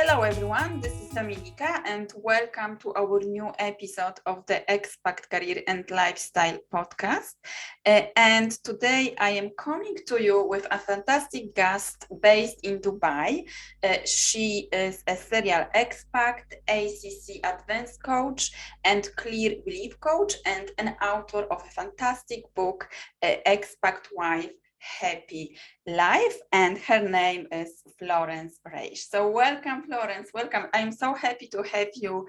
Hello everyone, this is Dominika and welcome to our new episode of the Expat Career and Lifestyle podcast. And today I am coming to you with a fantastic guest based in Dubai. She is a serial expat, ACC advanced coach and clear belief coach and an author of a fantastic book, Expat Wife, Happy Life, and her name is Florence Reisch. So welcome, Florence, welcome. I'm so happy to have you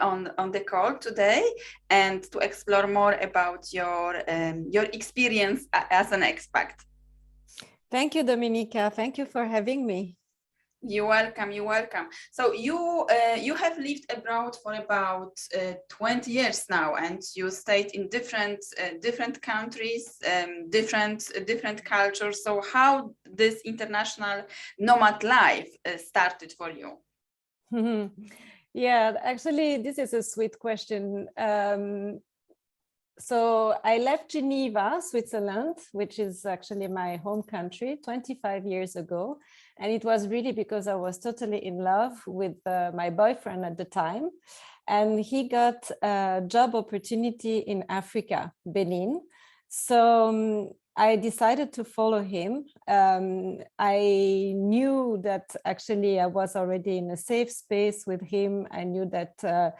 on the call today and to explore more about your experience as an expat. Thank you, Dominika. Thank you for having me. You're welcome. You're welcome. So you have lived abroad for about 20 years now, and you stayed in different countries, different cultures. So how this international nomad life started for you? Yeah, actually, this is a sweet question. So I left Geneva, Switzerland, which is actually my home country, 25 years ago. And it was really because I was totally in love with my boyfriend at the time. And he got a job opportunity in Africa, Benin. So I decided to follow him. I knew that actually I was already in a safe space with him. I knew that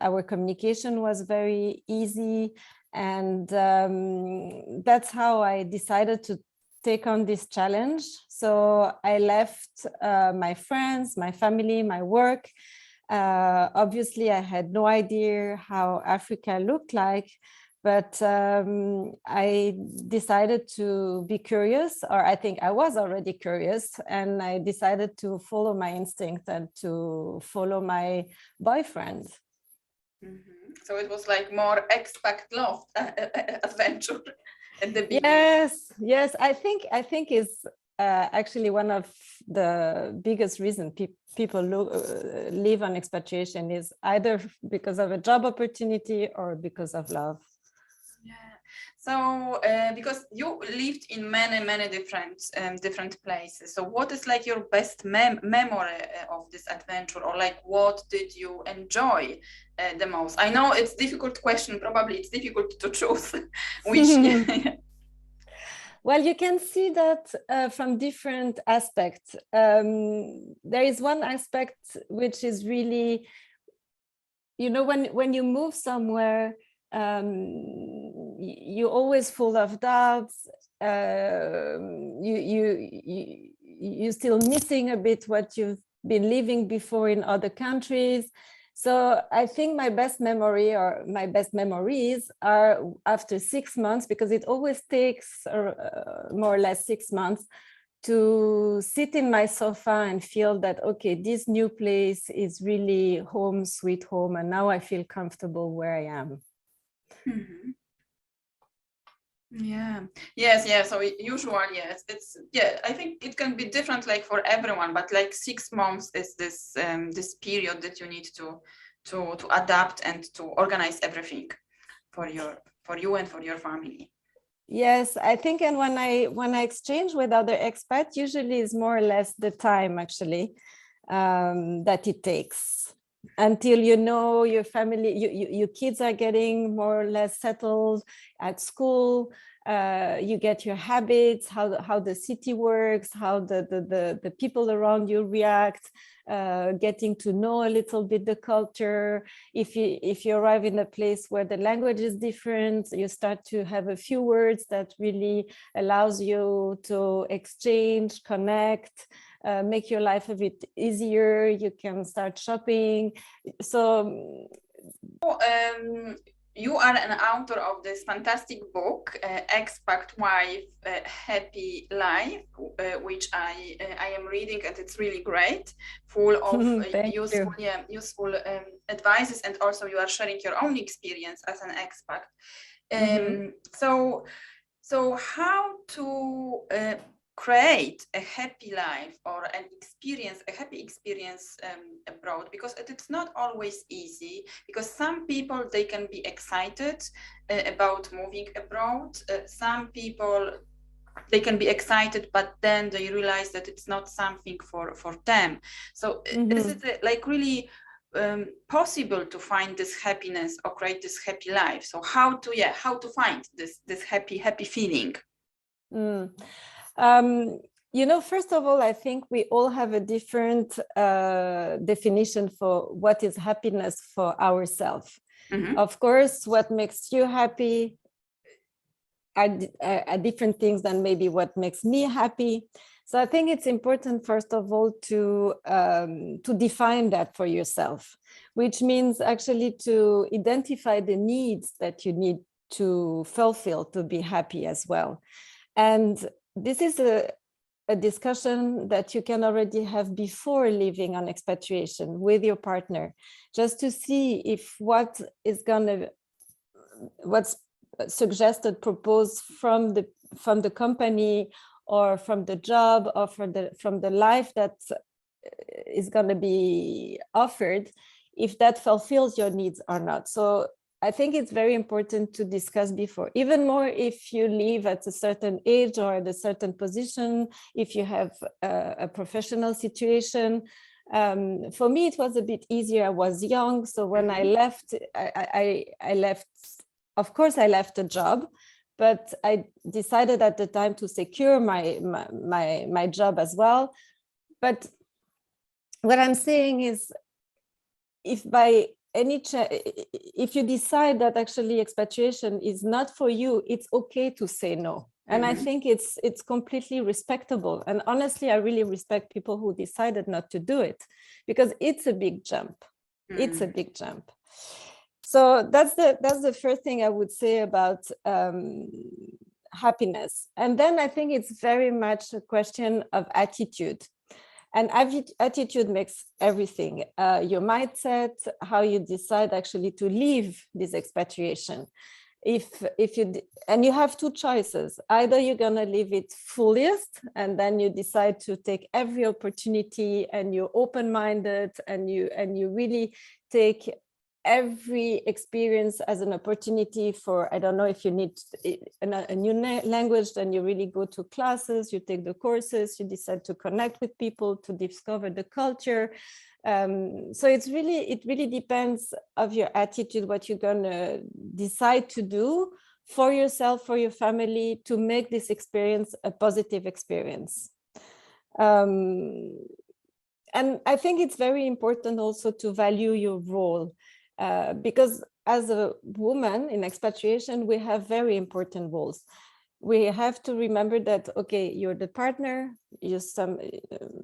our communication was very easy. And that's how I decided to take on this challenge. So I left my friends, my family, my work. Obviously, I had no idea how Africa looked like, but I decided to be curious, or I think I was already curious, and I decided to follow my instinct and to follow my boyfriend. Mm-hmm. So it was like more expat love adventure at the beginning. Yes. I think is actually one of the biggest reasons people live on expatriation is either because of a job opportunity or because of love. Yeah. So because you lived in many different places, so what is like your best memory of this adventure, or like what did you enjoy the most? I know it's a difficult question, probably it's difficult to choose which. Well, you can see that from different aspects. There is one aspect which is really, when you move somewhere, you're always full of doubts. You're still missing a bit what you've been living before in other countries. So I think my best memory or my best memories are after 6 months, because it always takes more or less 6 months to sit in my sofa and feel that, okay, this new place is really home, sweet home. And now I feel comfortable where I am. Mm-hmm. Yes. So usually, yes, I think it can be different, like for everyone, but like 6 months is this this period that you need to adapt and to organize everything for you and for your family. Yes, I think, and when I exchange with other expats, usually is more or less the time actually that it takes until your family, your kids are getting more or less settled at school. You get your habits, how the city works, how the people around you react, getting to know a little bit the culture. If you arrive in a place where the language is different, you start to have a few words that really allows you to exchange, connect, make your life a bit easier. You can start shopping. So you are an author of this fantastic book, Expat Wife, Happy Life, which I am reading, and it's really great, full of useful advices, and also you are sharing your own experience as an expat. So how to create a happy life or a happy experience abroad, because it's not always easy, because some people, they can be excited about moving abroad. Some people they can be excited, but then they realize that it's not something for them. So is it like really possible to find this happiness or create this happy life? So how to find this happy feeling? First of all, I think we all have a different definition for what is happiness for ourselves. Of course, what makes you happy are different things than maybe what makes me happy. So I think it's important, first of all, to define that for yourself, which means actually to identify the needs that you need to fulfill to be happy as well. And this is a discussion that you can already have before living on expatriation with your partner, just to see if what's suggested, proposed from the company or from the job or from the life that is going to be offered, if that fulfills your needs or not. So I think it's very important to discuss before, even more if you live at a certain age or at a certain position, if you have a professional situation. For me, it was a bit easier. I was young. So when I left, I left, of course, I left a job, but I decided at the time to secure my job as well. But what I'm saying is, if you decide that actually expatriation is not for you, it's okay to say no. And I think it's completely respectable. And honestly, I really respect people who decided not to do it, because it's a big jump. It's a big jump. So that's the first thing I would say about happiness. And then I think it's very much a question of attitude. And attitude makes everything. Your mindset, how you decide actually to leave this expatriation. And you have two choices. Either you're gonna live it fullest, and then you decide to take every opportunity, and you're open-minded, and you really take every experience as an opportunity for, I don't know, if you need a new language, then you really go to classes, you take the courses, you decide to connect with people, to discover the culture. So it really depends of your attitude, what you're gonna decide to do for yourself, for your family, to make this experience a positive experience. And I think it's very important also to value your role. Because as a woman in expatriation, we have very important roles. We have to remember that, okay, you're the partner, you're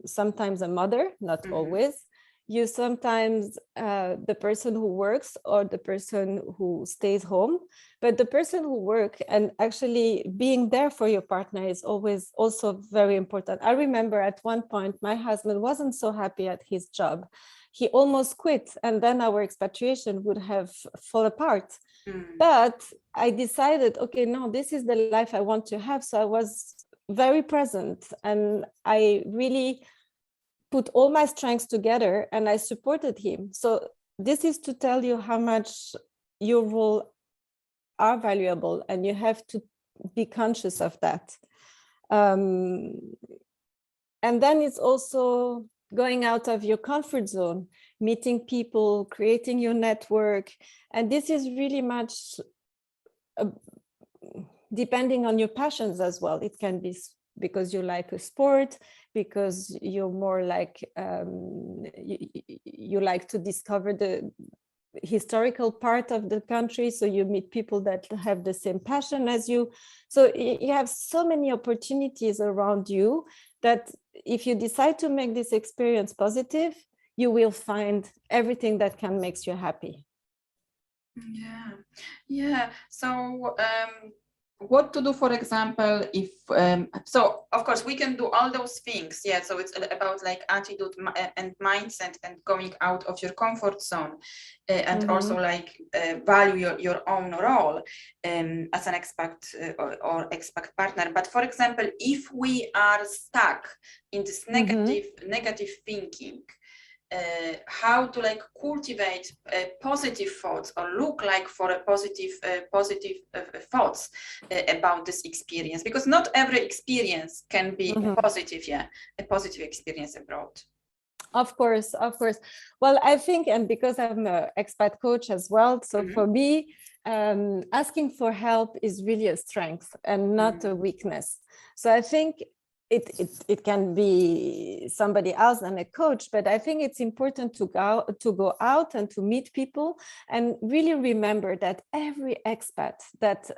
sometimes a mother, not always. You're sometimes the person who works or the person who stays home. But the person who works and actually being there for your partner is always also very important. I remember at one point, my husband wasn't so happy at his job. He almost quit, and then our expatriation would have fallen apart. But I decided, okay, no, this is the life I want to have. So I was very present, and I really put all my strengths together, and I supported him. So this is to tell you how much your role are valuable, and you have to be conscious of that. And then it's also going out of your comfort zone, meeting people, creating your network. And this is really much depending on your passions as well. It can be because you like a sport, because you're more like, you like to discover the historical part of the country. So you meet people that have the same passion as you. So you have so many opportunities around you that if you decide to make this experience positive, you will find everything that can make you happy. Yeah. So what to do, for example, if so of course we can do all those things, so it's about like attitude and mindset and going out of your comfort zone, and also like value your own role as an expat or expat partner. But for example, if we are stuck in this negative thinking, how to like cultivate positive thoughts or look like for a positive thoughts about this experience, because not every experience can be a positive experience abroad. Of course, of course. Well, I think, and because I'm an expat coach as well, so for me, asking for help is really a strength and not a weakness. So I think it can be somebody else than a coach, but I think it's important to go out and to meet people and really remember that every expat that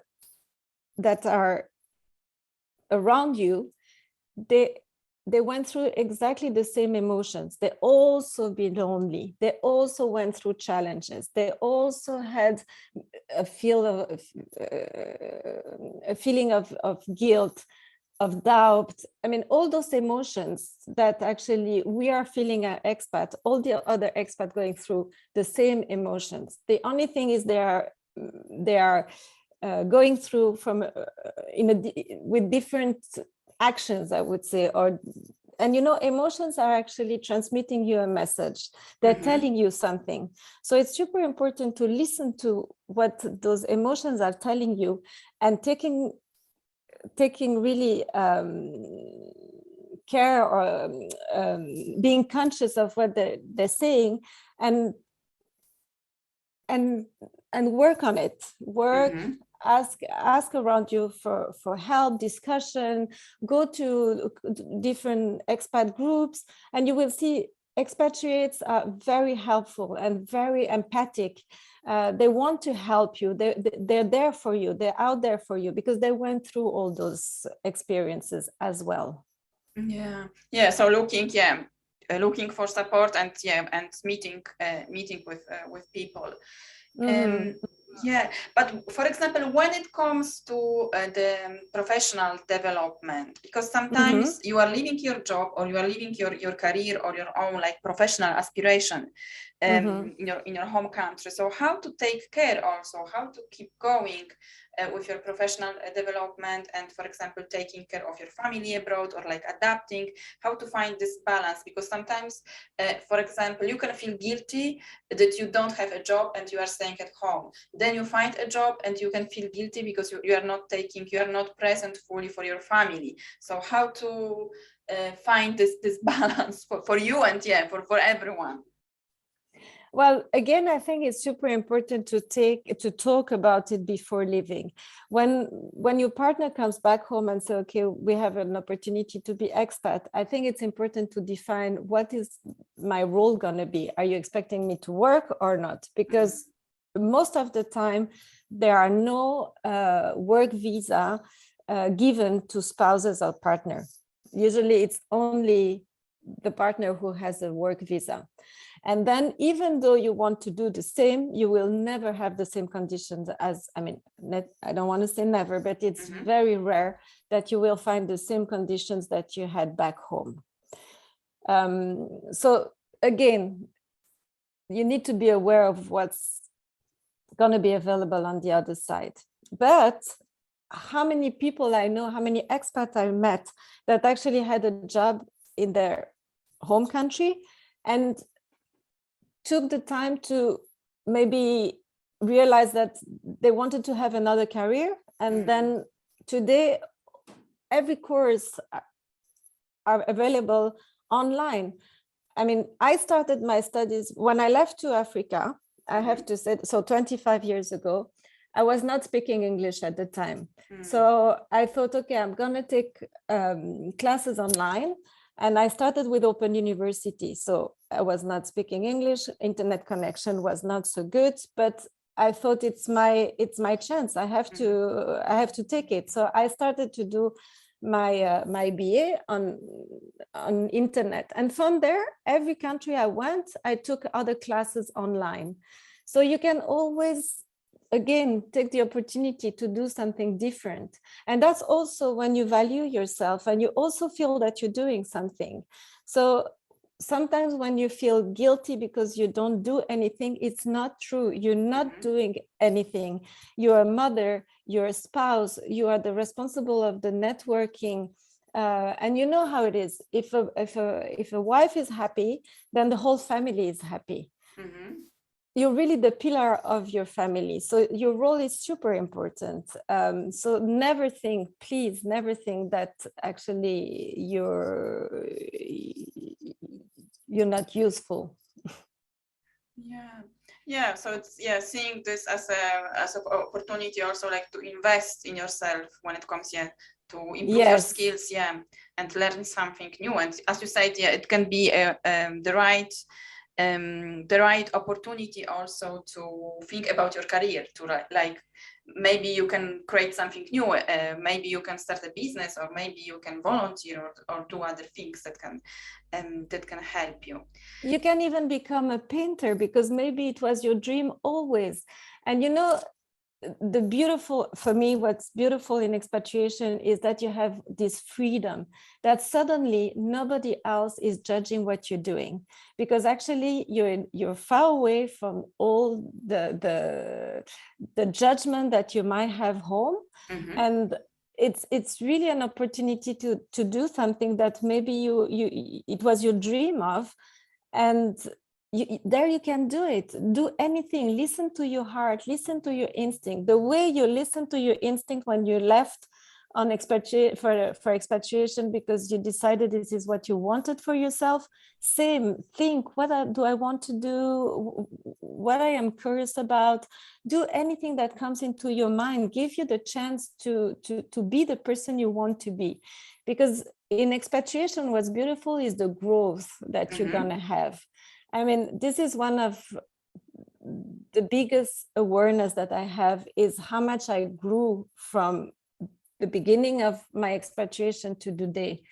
are around you, they went through exactly the same emotions. They also be lonely. They also went through challenges. They also had a feeling of guilt, of doubt. I mean, all those emotions that actually we are feeling as expat, all the other expat going through the same emotions. The only thing is they are going through from with different actions, I would say, and emotions are actually transmitting you a message. They're telling you something. So it's super important to listen to what those emotions are telling you and taking really care or being conscious of what they're saying and work on it. Ask around you for help, discussion, go to different expat groups, and you will see expatriates are very helpful and very empathic. They want to help you. They're there for you. They're out there for you because they went through all those experiences as well. Yeah. So looking for support and meeting with people. But for example, when it comes to the professional development, because sometimes you are leaving your job or you are leaving your career or your own like professional aspiration in your home country. So how to take care also, how to keep going with your professional development and, for example, taking care of your family abroad or like adapting, how to find this balance, because sometimes, for example, you can feel guilty that you don't have a job and you are staying at home. Then you find a job and you can feel guilty because you are not present fully for your family. So how to find this balance for you and for everyone? Well, again, I think it's super important to talk about it before leaving. When your partner comes back home and say, okay, we have an opportunity to be expat, I think it's important to define what is my role going to be. Are you expecting me to work or not? Because most of the time, there are no work visa given to spouses or partner. Usually, it's only the partner who has a work visa. And then even though you want to do the same, you will never have the same conditions as, I don't want to say never, but it's very rare that you will find the same conditions that you had back home. So again, you need to be aware of what's going to be available on the other side. But how many people I know, how many expats I met that actually had a job in their home country and took the time to maybe realize that they wanted to have another career. And then today, every course are available online. I mean, I started my studies when I left to Africa, I have to say, so 25 years ago, I was not speaking English at the time. So I thought, okay, I'm going to take classes online. And I started with Open University. So I was not speaking English. Internet connection was not so good, but I thought it's my chance. I have to take it. So I started to do my BA on internet. And from there, every country I went, I took other classes online. So you can always, again, take the opportunity to do something different. And that's also when you value yourself and you also feel that you're doing something. So sometimes when you feel guilty because you don't do anything, it's not true. You're not doing anything. You're a mother, you're a spouse, you are the responsible of the networking And you know how it is. If a wife is happy, then the whole family is happy. You're really the pillar of your family. So your role is super important. So please never think that actually you're not useful. Yeah, so it's seeing this as an opportunity also, like to invest in yourself when it comes to improve your skills, and learn something new. And as you said, it can be the right opportunity also to think about your career, to like maybe you can create something new, maybe you can start a business, or maybe you can volunteer or do other things that can help you. You can even become a painter, because maybe it was your dream always. And you know, for me, what's beautiful in expatriation is that you have this freedom, that suddenly nobody else is judging what you're doing, because actually you're far away from all the judgment that you might have home. And it's really an opportunity to do something that maybe it was your dream of, and there you can do it. Do anything. Listen to your heart. Listen to your instinct. The way you listen to your instinct when you left on for expatriation because you decided this is what you wanted for yourself. Same. Think, what do I want to do? What I am curious about. Do anything that comes into your mind. Give you the chance to be the person you want to be, because in expatriation, what's beautiful is the growth that you're gonna have. I mean, this is one of the biggest awareness that I have, is how much I grew from the beginning of my expatriation to the day.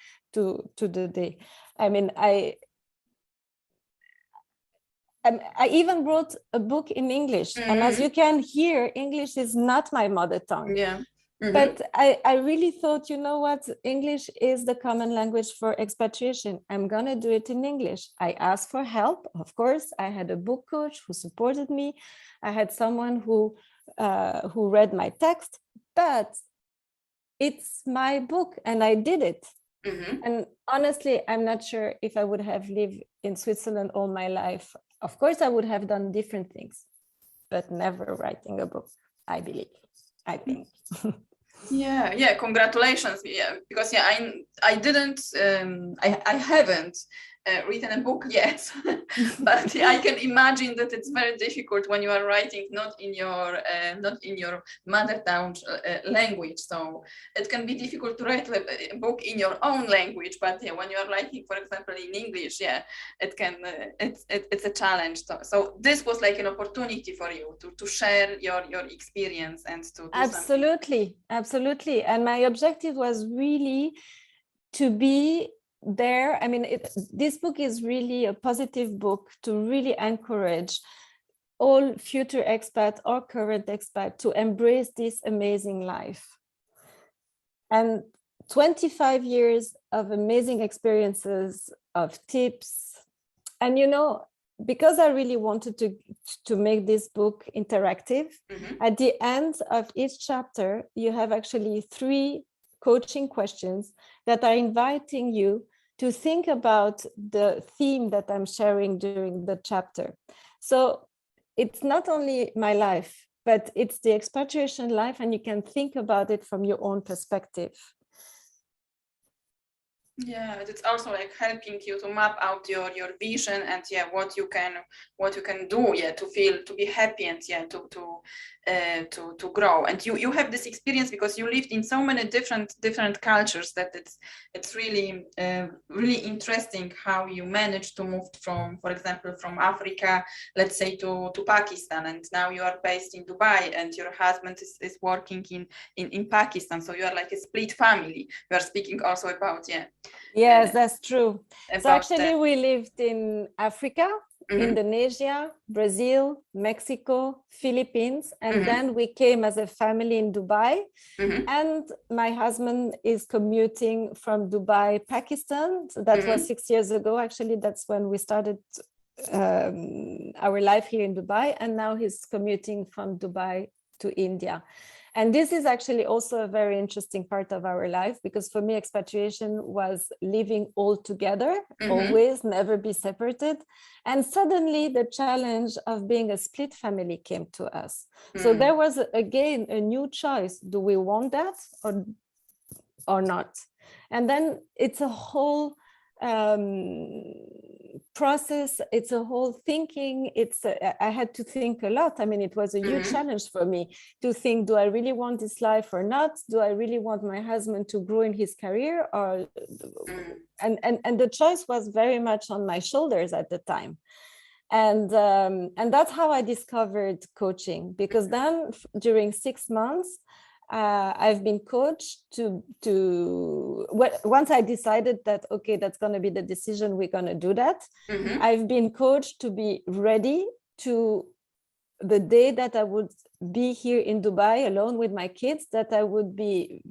I mean, I even wrote a book in English, and as you can hear, English is not my mother tongue. But I really thought, you know what, English is the common language for expatriation. I'm going to do it in English. I asked for help, of course. I had a book coach who supported me. I had someone who read my text, but it's my book and I did it. And honestly, I'm not sure if I would have lived in Switzerland all my life. Of course, I would have done different things, but never writing a book, I think. Congratulations. Because I didn't I haven't written a book yet, but I can imagine that it's very difficult when you are writing not in your mother tongue language. So it can be difficult to write a book in your own language, but when you are writing, for example, in English, it can it's a challenge. So this was like an opportunity for you to share your experience and to do absolutely something. Absolutely. And my objective was really to be there. I mean, this book is really a positive book to really encourage all future expat or current expat to embrace this amazing life. And 25 years of amazing experiences, of tips. And, you know, because I really wanted to make this book interactive, at the end of each chapter, you have actually 3 coaching questions that are inviting you to think about the theme that I'm sharing during the chapter. So it's not only my life, but it's the expatriation life, and you can think about it from your own perspective. It's also like helping you to map out your vision and what you can do to be happy and to grow. And you have this experience because you lived in so many different cultures that it's really really interesting how you managed to move from, for example, from Africa, let's say, to Pakistan, and now you are based in Dubai and your husband is working in Pakistan, so you are like a split family. We are speaking also about Yes, that's true. So actually we lived in Africa, Indonesia, Brazil, Mexico, Philippines, and then we came as a family in Dubai. And my husband is commuting from Dubai, Pakistan. So that was 6 years ago. Actually, that's when we started our life here in Dubai. And now he's commuting from Dubai to India. And this is actually also a very interesting part of our life, because for me, expatriation was living all together, always, never be separated. And suddenly the challenge of being a split family came to us. So there was, again, a new choice. Do we want that or not? And then it's a whole process, it's a whole thinking. I had to think a lot. I mean, it was a huge challenge for me to think, do I really want this life or not? Do I really want my husband to grow in his career? Or and the choice was very much on my shoulders at the time. And that's how I discovered coaching, because then during 6 months I've been coached once I decided that, okay, that's going to be the decision, we're going to do that. I've been coached to be ready to the day that I would be here in Dubai alone with my kids, that I would be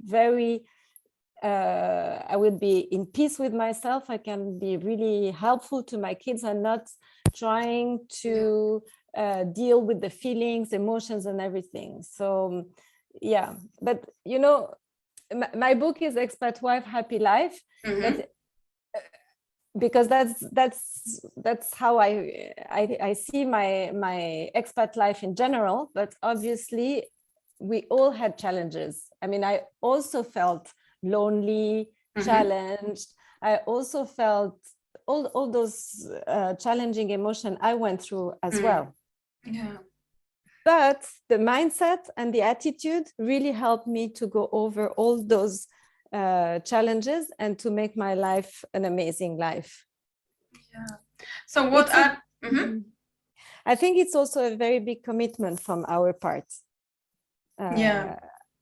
I would be in peace with myself. I can be really helpful to my kids and not trying to deal with the feelings, emotions, and everything. So yeah, but you know, my book is Expat Wife, Happy Life, but because that's how I see my expat life in general. But obviously, we all had challenges. I mean, I also felt lonely, challenged. I also felt all those challenging emotions I went through as well. Yeah. But the mindset and the attitude really helped me to go over all those challenges and to make my life an amazing life. Yeah. So I think it's also a very big commitment from our part.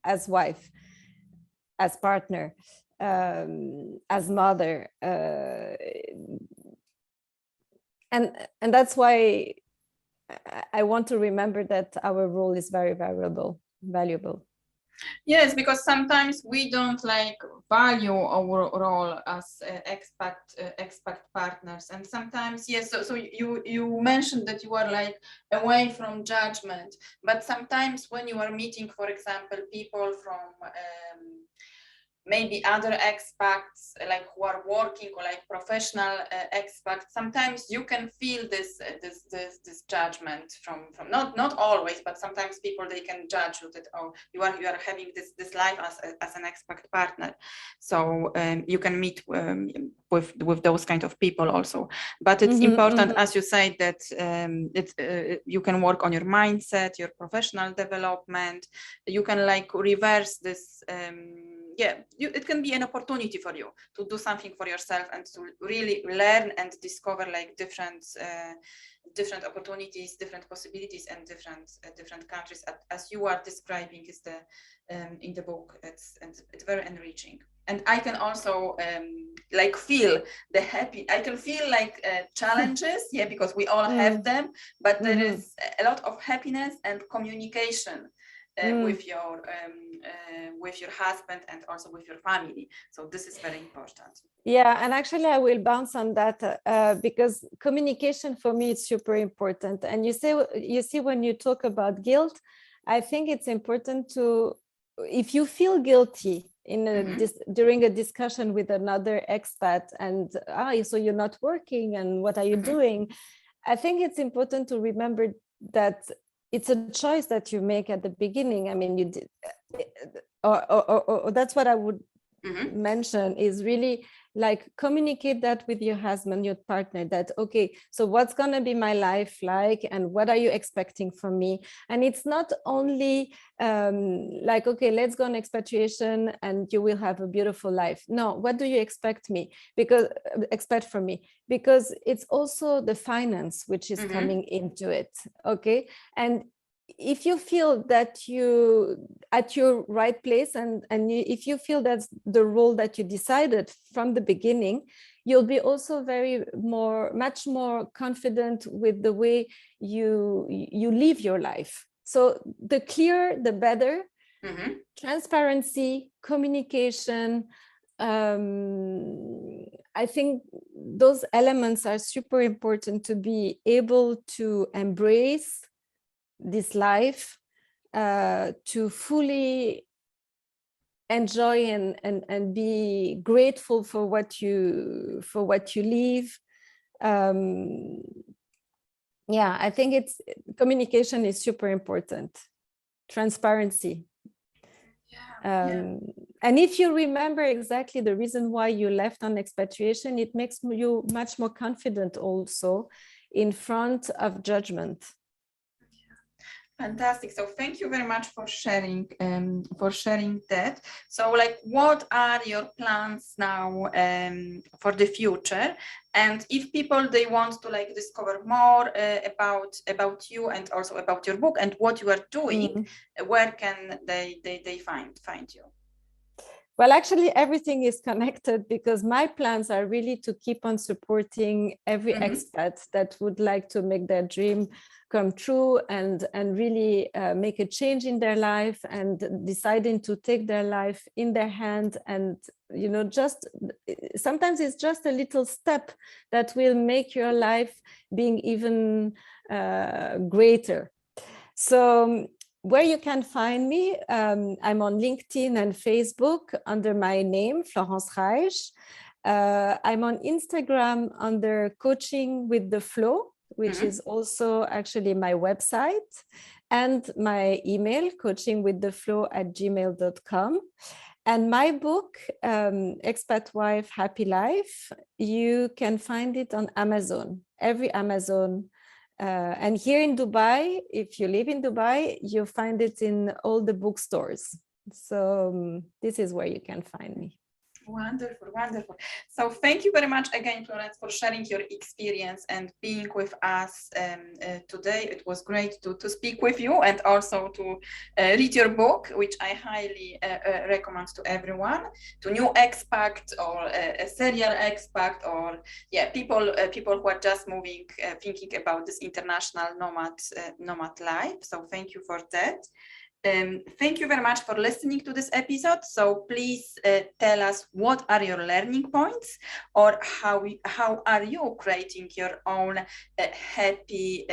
As wife, as partner, as mother, and that's why I want to remember that our role is very valuable. Yes, because sometimes we don't value our role as expat partners, and sometimes So you mentioned that you are away from judgment, but sometimes when you are meeting, for example, people from maybe other expats who are working, or professional expats, sometimes you can feel this judgment from not always, but sometimes people, they can judge you that, oh, you are having this life as an expat partner. So you can meet with those kind of people also. But it's important, as you say, that you can work on your mindset, your professional development. You can reverse this. It can be an opportunity for you to do something for yourself and to really learn and discover different opportunities, different possibilities, and different countries, as you are describing is in the book. It's very enriching. And I can also feel the happy. I can feel challenges, because we all have them, but there is a lot of happiness and communication with your husband and also with your family. So this is very important. Yeah, and actually I will bounce on that because communication for me is super important. And you see when you talk about guilt, I think it's important to, if you feel guilty during a discussion with another expat, and so you're not working and what are you doing? I think it's important to remember that it's a choice that you make at the beginning. I mean, you did, or that's what I would mention, is really communicate that with your husband, your partner, that, okay, so what's going to be my life like, and what are you expecting from me? And it's not only okay, let's go on expatriation and you will have a beautiful life. No, what do you expect from me? Because it's also the finance which is coming into it. Okay. And if you feel that you at your right place, and if you feel that's the role that you decided from the beginning, you'll be also much more confident with the way you live your life. So the clearer, the better. Transparency, communication. I think those elements are super important to be able to embrace this life to fully enjoy and be grateful for what you live. I think communication is super important. Transparency. And if you remember exactly the reason why you left on expatriation, it makes you much more confident also in front of judgment. Fantastic. So thank you very much for sharing that. So like, what are your plans now for the future? And if people, they want to like discover more about you and also about your book and what you are doing, where can they find you? Well, actually, everything is connected because my plans are really to keep on supporting every expat that would like to make their dream come true and really make a change in their life and deciding to take their life in their hand. And, you know, just sometimes it's just a little step that will make your life being even greater. So where you can find me, I'm on LinkedIn and Facebook under my name, Florence Reisch. I'm on Instagram under Coaching with the Flow, which is also actually my website, and my email, coachingwiththeflow@gmail.com. And my book, Expat Wife, Happy Life, you can find it on Amazon, every Amazon. And here in Dubai, if you live in Dubai, you find it in all the bookstores. So this is where you can find me. Wonderful, wonderful. So thank you very much again, Florence, for sharing your experience and being with us today. It was great to speak with you and also to read your book, which I highly recommend to everyone, to new expat or a serial expat, or people who are just moving, thinking about this international nomad life. So thank you for that. Thank you very much for listening to this episode. So please tell us what are your learning points, or how are you creating your own happy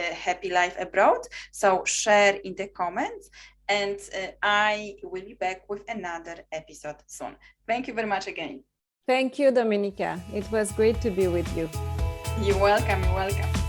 life abroad. So share in the comments, and I will be back with another episode soon. Thank you very much again. Thank you, Dominika. It was great to be with you. You're welcome. You're welcome.